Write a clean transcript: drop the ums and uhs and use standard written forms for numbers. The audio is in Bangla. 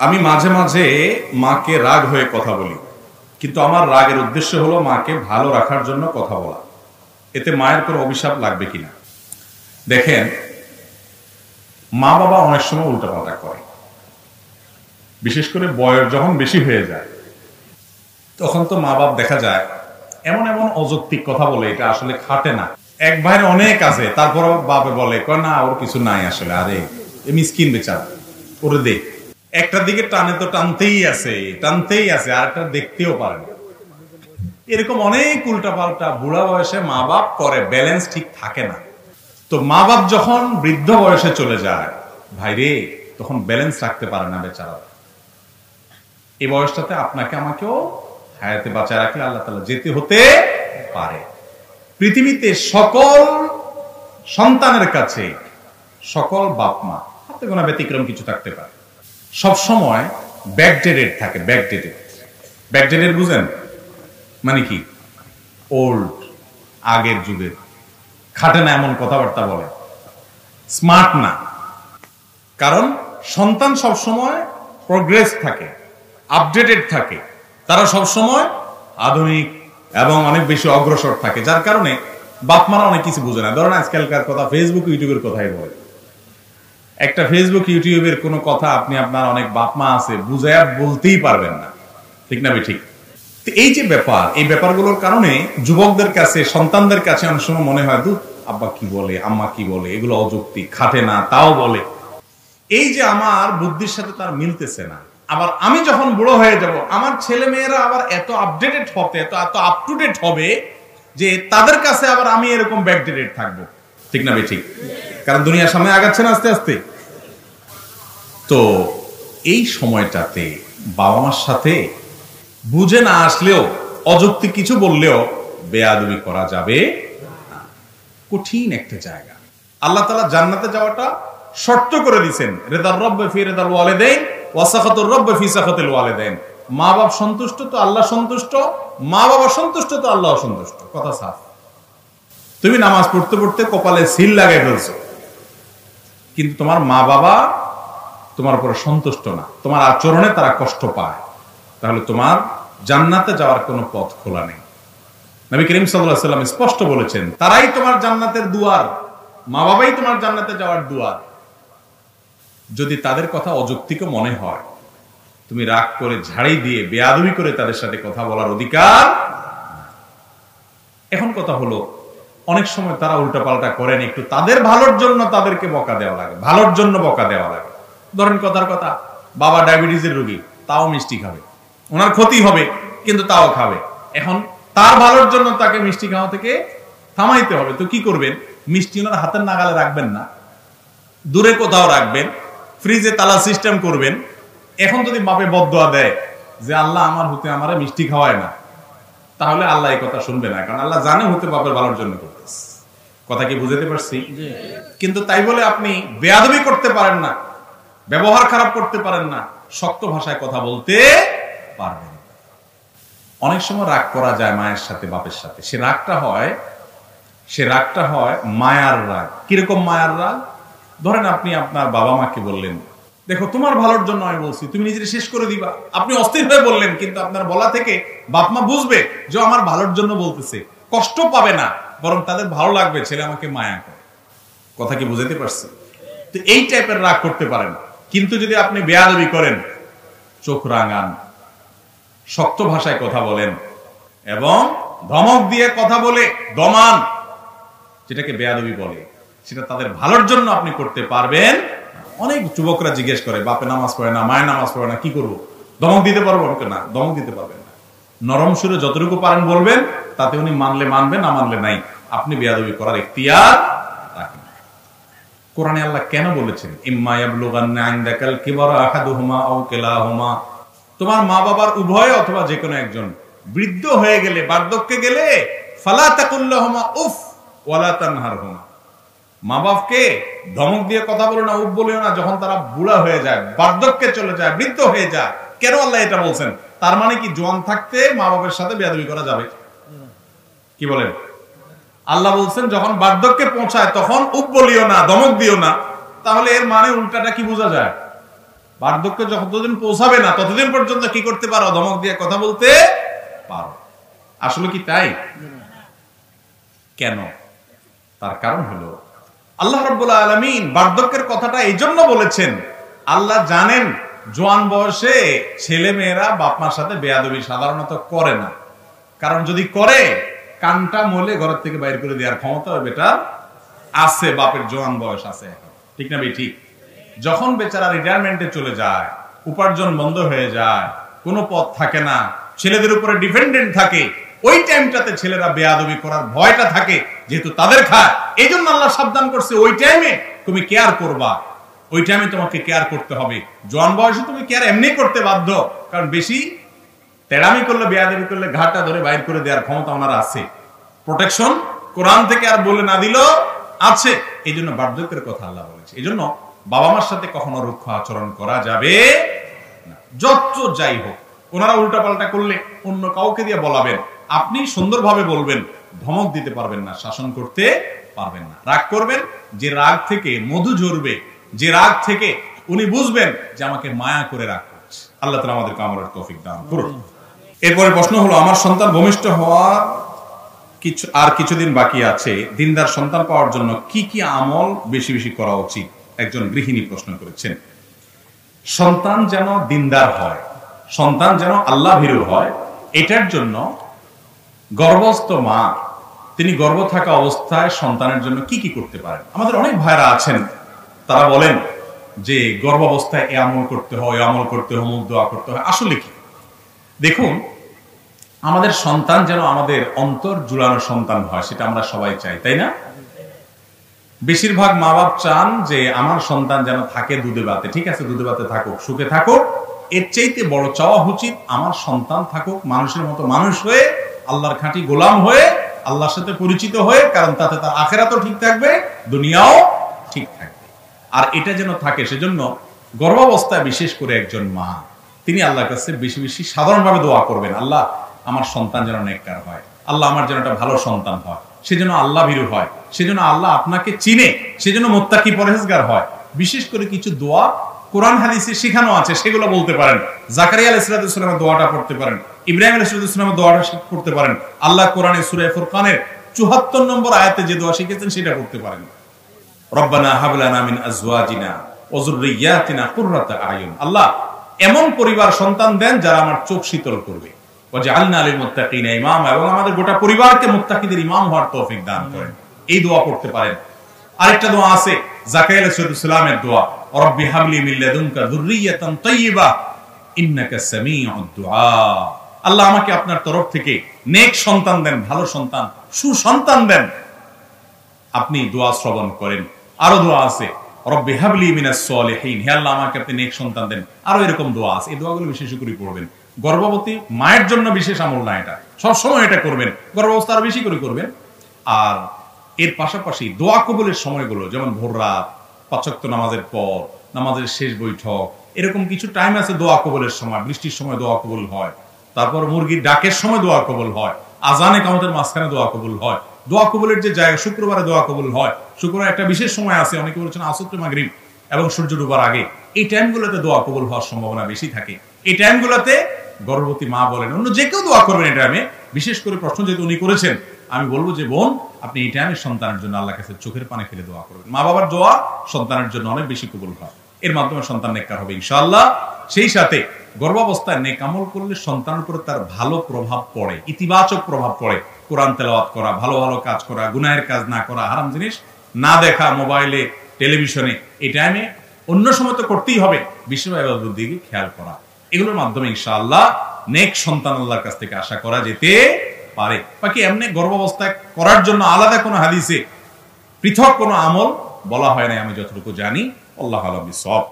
আমি মাঝে মাঝে মাকে রাগ হয়ে কথা বলি, কিন্তু আমার রাগের উদ্দেশ্য হলো মাকে ভালো রাখার জন্য কথা বলা। এতে মায়ের কোনো অভিশাপ লাগবে কিনা? দেখেন, মা বাবা অনেক সময় উল্টাপাল্টা করে, বিশেষ করে বয়স যখন বেশি হয়ে যায় তখন তো মা বাপ দেখা যায় এমন এমন অযৌক্তিক কথা বলে, এটা আসলে খাটে না। এক ভাইয়ের অনেক আছে, তারপর বাপে বলে না ওর কিছু নাই আসলে, আরে মিসকিন বেচারা, ওরে দে। একটার দিকে টানে তো টানতেই আছে, আর একটা দেখতেও পারে না। এরকম অনেক উল্টাপাল্টা বুড়া বয়সে মা বাপ করে, ব্যালেন্স ঠিক থাকে না। তো মা বাপ যখন বৃদ্ধ বয়সে চলে যায় ভাইরে, তখন ব্যালেন্স রাখতে পারে না বেচারা। এই বয়সটাতে আপনাকে আমাকেও হায়াতে বাঁচায় রাখলে আল্লাহ তাআলা যেতে হতে পারে। পৃথিবীতে সকল সন্তানের কাছে, সকল বাপ মা, হাতে গোনা ব্যতিক্রম কিছু থাকতে পারে, সব সময় ব্যাকডেটেড থাকে। ব্যাকডেটেড বুঝেন মানে কি? ওল্ড, আগের যুগের, খাটে না এমন কথাবার্তা বলে, স্মার্ট না। কারণ সন্তান সব সময় প্রোগ্রেস থাকে, আপডেটেড থাকে, তারা সব সময় আধুনিক এবং অনেক বেশি অগ্রসর থাকে, যার কারণে বাপ মারা অনেক কিছু বুঝে না। ধরেন আজকালকার কথা, ফেসবুক ইউটিউবের কথাই বলে, একটা ফেসবুক ইউটিউবের কোনো কথা আপনি আপনার অনেক বাপ মা আছে বুঝাইয়া বলতেই পারবেন না, ঠিক না ঠিক? এই যে ব্যাপার, এই ব্যাপারগুলোর কারণে যুবকদের কাছে, সন্তানদের কাছে অনেক সময় মনে হয় দূর, আব্বা কি বলে, আম্মা কি বলে, এগুলো অযৌক্তিক, খাটে না, তাও বলে। এই যে আমার বুদ্ধির সাথে তার মিলতেছে না। আবার আমি যখন বুড়ো হয়ে যাব, আমার ছেলে মেয়েরা আবার এত আপডেটেড হবে, এত আপ টু ডেট হবে যে তাদের কাছে আবার আমি এরকম ব্যাকডেটেড থাকবো, ঠিক না ঠিক? কারণ দুনিয়ার সামনে আগাচ্ছে না আস্তে আস্তে। তো এই সময়টাতে বাবা মার সাথে বুঝে না আসলেও, অযৌক্তিক কিছু বললেও বেয়াদবি করা যাবে না। কঠিন একটা জায়গা। আল্লাহ তাআলা জান্নাতে যাওয়াটা শর্ত করে দিয়েছেন, রিদার রব্বি ফি রিদাল ওয়ালিদাইন ওয়া সাখাতুর রব্বি ফি সাখাতিল ওয়ালিদাইন। মা বাবা সন্তুষ্ট তো আল্লাহ সন্তুষ্ট, মা বাবা সন্তুষ্ট তো আল্লাহ সন্তুষ্ট। কথা সাফ। তুমি নামাজ পড়তে পড়তে কপালে সিল লাগাই ফেলছো, কিন্তু তোমার মা বাবা তোমার উপরে সন্তুষ্ট না, তোমার আচরণে তারা কষ্ট পায়, তাহলে তোমার জান্নাতে যাওয়ার কোনো পথ খোলা নেই। নবী করিম সাল্লাল্লাহু আলাইহি ওয়াসাল্লাম স্পষ্ট বলেছেন, তারাই তোমার জান্নাতের দুয়ার, মা বাবাই তোমার জান্নাতে যাওয়ার দুয়ার। যদি তাদের কথা অযৌক্তিক মনে হয়, তুমি রাগ করে ঝাড়ি দিয়ে বেয়াদবি করে তাদের সাথে কথা বলার অধিকার। এখন কথা হলো, অনেক সময় তারা উল্টাপাল্টা করেন, একটু তাদের ভালোর জন্য তাদেরকে বকা দেওয়া লাগে, ভালোর জন্য বকা দেওয়া লাগে। ধরেন কথার কথা, বাবা ডায়াবেটিসের রোগী, তাও মিষ্টি খাবে, ওনার ক্ষতি হবে কিন্তু তাও খাবে। এখন তার ভালোর জন্য তাকে মিষ্টি খাওয়া থেকে থামাইতে হবে। তো কি করবেন? মিষ্টি ওনার হাতের নাগালে রাখবেন না, দূরে কোথাও রাখবেন, ফ্রিজে তালা সিস্টেম করবেন। এখন যদি বাপে বদদোয়া দেয় যে আল্লাহ আমার হতে আমারে মিষ্টি খাওয়ায় না, তাহলে আল্লাহ এই কথা শুনবে না, কারণ আল্লাহ জানে হতে বাপের ভালোর জন্য করতেছে। কথা কি বুঝাতে পারছি? কিন্তু তাই বলে আপনি বেয়াদবি করতে পারেন না, ব্যবহার খারাপ করতে পারেন না, শক্ত ভাষায় কথা বলতে পারবেন। অনেক সময় রাগ করা যায় মায়ের সাথে, বাপের সাথে। সে রাগটা হয় মায়ার রাগ। কিরকম মায়ার রাগ? ধরেন আপনি আপনার বাবা মাকে বললেন, দেখো তোমার ভালোর জন্য আমি বলছি, তুমি নিজের শেষ করে দিবা। আপনি অস্থির হয়ে বললেন, কিন্তু আপনার বলা থেকে বাপ মা বুঝবে যে আমার ভালোর জন্য বলতেছে, কষ্ট পাবে না, বরং তাদের ভালো লাগবে ছেলে আমাকে মায়া করে। কথা কি বুঝাতে পারছি? তো এই টাইপের রাগ করতে পারেন। কিন্তু যদি আপনি বেয়াদবি করেন, চোখ রাঙান, শক্ত ভাষায় কথা বলেন এবং ধমক দিয়ে কথা বলে দমান, যেটাকে বেয়াদবি বলে, সেটা তাদের ভালোর জন্য আপনি করতে পারবেন। অনেক যুবকরা জিজ্ঞেস করে, বাপে নামাজ পড়ে না, মায়ের নামাজ পড়ে না, কি করবো? দমক দিতে পারবো না? দমক দিতে পারবেন না। নরম সুরে যতটুকু পারেন বলবেন, তাতে উনি মানলে মানবে, না মানলে নাই। আপনি বেয়াদবি করার ইখতিয়ার রাখেন। কোরআনে আল্লাহ কেন বলেছেন, ইম্মা ইয়াবলুগান্না ইনদাকাল কিবারা আহাদুহুমা আও কিলাহুমা, তোমার মা বাবার উভয় অথবা যে কোনো একজন বৃদ্ধ হয়ে গেলে, বার্ধক্যে গেলে, ফালা তাকুল লাহুমা উফ ওয়ালা তানহারহুমা, মা বাপকে ধমক দিয়ে কথা বলো না, উফ বলিও না, যখন তারা বুড়া হয়ে যায়, বার্ধক্যে চলে যায়, বৃদ্ধ হয়ে যায়। কেন আল্লাহ এটা বলছেন? তার মানে কি জোয়ান থাকতে মা বাবার সাথে বেয়াদবি করা যাবে? কি বলেন? আল্লাহ বলছেন যখন বার্ধক্যে পৌঁছায় তখন উপ বলিও না, ধমক দিও না। তাহলে এর মানে উল্টাটা কি বোঝা যায়? বার্ধক্য যতদিন পৌঁছাবে না ততদিন পর্যন্ত কি করতে পারো? ধমক দিয়ে কথা বলতে পারো। আসলে কি তাই? কেন? তার কারণ হলো আল্লাহ রাব্বুল আলামিন বার্ধক্যের কথাটা এই জন্য বলেছেন, আল্লাহ জানেন জোয়ান বয়সে ছেলে মেয়েরা বাপ মার সাথে বেয়াদবি সাধারণত করে না। কারণ যদি করে, কানটা মলে ঘরের থেকে বাইর করে দেওয়ার ক্ষমতা বেটা আছে, বাপের জোয়ান বয়স আছে এখন, ঠিক না ভাই? ঠিক। যখন বেচারা রিটায়ারমেন্টে চলে যায়, উপার্জন বন্ধ হয়ে যায়, কোনো পথ থাকে না, ছেলেদের উপরে ডিপেন্ডেন্ট থাকে, ওই টাইমটাতে ছেলেরা বেয়াদবি করার ভয়টা থাকে, যেহেতু তাদের খায়। এই জন্য আল্লাহ সাবধান করছে, ওই টাইমে তুমি কেয়ার করবা, ওই টাইমে তোমাকে কেয়ার করতে হবে। জোয়ান বয়সে তুমি কেয়ার এমনি করতে বাধ্য, কারণ বেশি তেড়ামি করলে, বেয়াদবি করলে ঘাটটা ধরে বাইর করে দেওয়ার ক্ষমতা ওনার আছে। প্রোটেকশন কোরআন থেকে আর বলে না দিল আছে। এই জন্য বার্ধক্যের কথা আল্লাহ বলেছে। এই জন্য বাবা মার সাথে কখনো রুক্ষ আচরণ করা যাবে না, যত যাই হোক। ওনারা উল্টা পাল্টা করলে অন্য কাউকে দিয়ে বলাবেন, আপনি সুন্দরভাবে বলবেন, ধমক দিতে পারবেন না, শাসন করতে পারবেন না। রাগ করবেন, যে রাগ থেকে মধু ঝরবে, যে রাগ থেকে উনি বুঝবেন যে আমাকে মায়া করে রাগ করছে। আল্লাহ তাআলা আমাদেরকে আমলের তৌফিক দান করুন। এরপরে প্রশ্ন হলো, আমার সন্তান ভূমিষ্ঠ হওয়ার কিছুদিন বাকি আছে, দিনদার সন্তান পাওয়ার জন্য কি কি আমল বেশি বেশি করা উচিত? একজন গৃহিণী প্রশ্ন করেছেন। সন্তান যেন দিনদার হয়, সন্তান যেন আল্লাহ ভীরু হয়, এটার জন্য গর্ভস্থ মা তিনি গর্ভ থাকা অবস্থায় সন্তানের জন্য কি কি করতে পারেন? আমাদের অনেক ভাইরা আছেন, তারা বলেন যে গর্ভাবস্থায় এ আমল করতে হয়, এ আমল করতে হয়, মুখ দোয়া করতে হয়। আসলে কি? দেখুন, আমাদের সন্তান যেন আমাদের অন্তর জুড়ানো সন্তান হয়, সেটা আমরা সবাই চাই, তাই না? বেশিরভাগ মা বাপ চান যে আমার সন্তান যেন থাকে দুধে ভাতে। ঠিক আছে, দুধে ভাতে থাকুক, সুখে থাকুক। এর চাইতে বড় চাওয়া উচিত আমার সন্তান থাকুক মানুষের মতো মানুষ হয়ে, আল্লাহর খাঁটি গোলাম হয়ে, আল্লাহর সাথে পরিচিত হয়ে, কারণ তাতে তার আখিরাতও ঠিক থাকবে, দুনিয়াও ঠিক থাকবে। আর এটা যেন থাকে, সেজন্য গর্ভাবস্থায় বিশেষ করে একজন মা তিনি আল্লাহর কাছে বেশি বেশি সাধারণভাবে দোয়া করবেন, আল্লাহ আমার সন্তান যেন নেককার হয়, আল্লাহ আমার যেন একটা ভালো সন্তান হয়, সেজন্য আল্লাহ ভীরু হয়, সেজন্য আল্লাহ আপনাকে চিনে, সেজন্য মুত্তাকি পরহেজগার হয়। বিশেষ করে কিছু দোয়া কোরআন হাদিসে শেখানো আছে, সেগুলো বলতে পারেন। জাকারিয়া আলাইহিস সালামের দোয়াটা পড়তে পারেন, ইব্রাহিম আলাইহিস সালামের দোয়াটা পড়তে পারেন। আল্লাহ কোরআনে সূরা ফুরকানের ৭৪ নম্বর আয়াতে যে দোয়া শিখেছেন সেটা পড়তে পারেন। রব্বানা হাব লানা মিন আজওয়াজিনা ওয়া যুররিয়াতিনা কুররাতা আয়ুন। আল্লাহ এমন পরিবার সন্তান দেন যারা আমার চোখ শীতল করবে। ওয়াজআলনা লিল মুত্তাকিনা ইমামা, এবং আমাদের গোটা পরিবারকে মুত্তাকিদের ইমাম হওয়ার তৌফিক দান করেন। এই দোয়া পড়তে পারেন। আরেকটা দোয়া আছে জাকারিয়া আলাইহিস সালামের দোয়া, রব্বি হাবলি মিন লাদুনকা যুররিয়াতান তাইয়্যিবা ইন্নাকা সামিউদ দুআ। আল্লাহ আমাকে আপনার তরফ থেকে নেক সন্তান দেন, ভালো সন্তান, সুসন্তান দেন, আপনি দোয়া শ্রবণ করেন। আরো দোয়া আছে, রব্বি হাবলি মিনাস সালিহিন, হে আল্লাহ আমাকে আপনি নেক সন্তান দেন। আরো এরকম দোয়া আছে। এই দোয়াগুলো বিশেষ করে পড়বেন। গর্ভবতী মায়ের জন্য বিশেষ আমল না, এটা সবসময় এটা করবেন, গর্ভাবস্থা আরো বেশি করে করবেন। আর এর পাশাপাশি দোয়া কবুলের সময়গুলো, যেমন ভোর রাত, ৫ ওয়াক্ত নামাজের পর, নামাজের শেষ বৈঠক, এরকম কিছু টাইম আছে দোয়া কবুলের সময়। বৃষ্টির সময় দোয়া কবুল হয়, তারপর মুরগির ডাকের সময় দোয়া কবুল হয়, আজানে কামতের মাঝখানে দোয়া কবুল হয়। দোয়া কবুলের যে জায়গা, শুক্রবারে দোয়া কবুল হয়। শুক্রবার একটা বিশেষ সময় আছে, অনেকে বলেছেন আসর মাগরিব এবং সূর্য ডুবার আগে। এই টাইমগুলোতে দোয়া কবুল হওয়ার সম্ভাবনা বেশি থাকে। এই টাইমগুলোতে গর্ভবতী মা বলেন, অন্য যে কেউ দোয়া করবেন এই টাইমে। বিশেষ করে প্রশ্ন যেহেতু উনি করেছেন, আমি বলবো যে বোন, আপনি এই টাইমে সন্তানের জন্য আল্লাহর কাছে চোখের পানি ফেলে দোয়া করবেন। মা বাবার দোয়া সন্তানের জন্য অনেক বেশি কবুল হয়, এর মাধ্যমে সন্তান নেককার হবে ইনশাআল্লাহ। সেই সাথে গর্ভাবস্থায় নেক আমল করলে সন্তানের উপরে তার ভালো প্রভাব পড়ে, ইতিবাচক প্রভাব পড়ে। কোরআন তেলাওয়াত করা, ভালো ভালো কাজ করা, গুনাহের কাজ না করা, হারাম জিনিস না দেখা, মোবাইলে টেলিভিশনে, এই টাইমে অন্য সময় তো করতেই হবে, বিশেষ ইবাদতের দিকে খেয়াল করা। এগুলোর মাধ্যমে ইনশাআল্লাহ নেক সন্তান আল্লাহর কাছ থেকে আশা করা যেতে পারে। বাকি এমনি গর্ভাবস্থায় করার জন্য আলাদা কোনো হাদিসে পৃথক কোনো আমল বলা হয় না, আমি যতটুকু জানি। আল্লাহু আ'লাম বিসওয়াব।